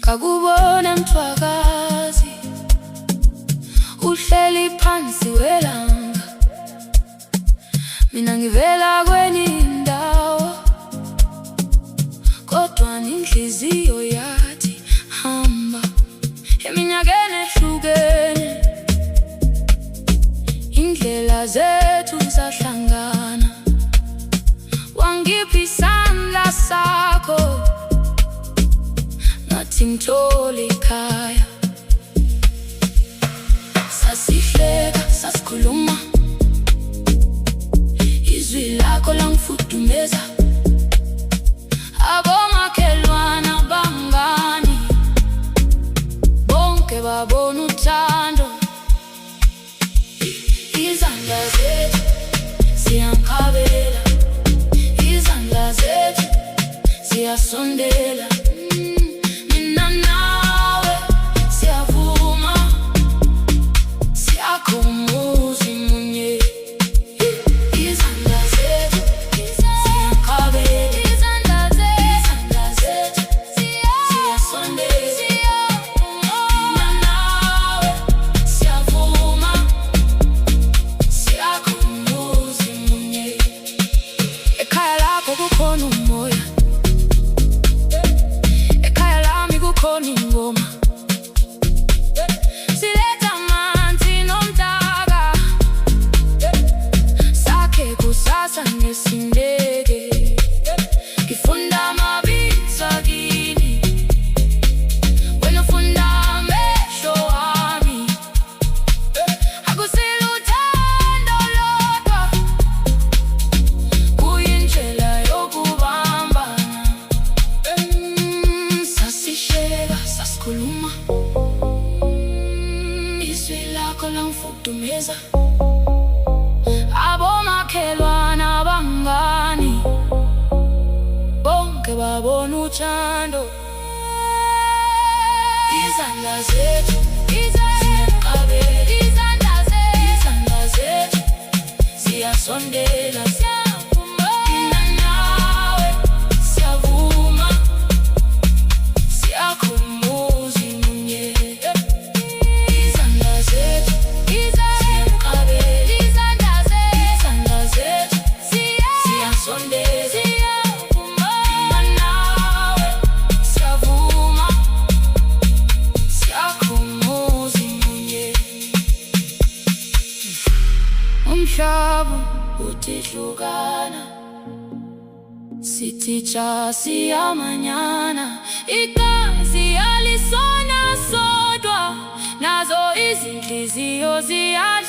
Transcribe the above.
Kakubona mthwakazi uhleli phansi welanga, mina ngivela kwenye indawo, kodwa inhliziyo yathi hamba. Eminyakeni ehlukene indlela zethu zahlangana, wangipha isandla sakho ngathi ngithole ikhaya. Sasihleka, sasikhuluma, izwi lakho langifudumeza. Abomakhelwana bangani bonke babona uthando. Izandla zethu ziyangikhabela, izandla zethu ziyasondela. Mina nawe siyavuma, siyakha umuzi munye. Izandla zethu ziyangikhabela, izandla zethu ziyasondela. Mina nawe siyavuma, siyakha umuzi munye. Ekhaya lakho kukhona umoya, ekhaya lami kukhona ingoma. Siletha amanzi nomdaka, sakhe kusasa nesindeke. Ngifunda amabitsa kini, wena ufunda amehlo wami. Akusilo uthando lodwa, kuyindlela yokubambana. Sasihleka, sasikhuluma, izwi lakho langifudumeza. Abomakhelwana bangani bonke babona uthando. Izandla zethu ziyangikhabela, izandla zethu ziyasondela. Mina nawe siyavuma, siyakha umuzi munye. Izandla zethu ziyangikhabela, izandla zethu ziyasondela. Mina nawe siyavuma, siyakha umuzi munye. Umhlaba uthi hlukana, sithi cha siyamanyana. Igazi alisona sodwa, nazo izinhliziyo ziya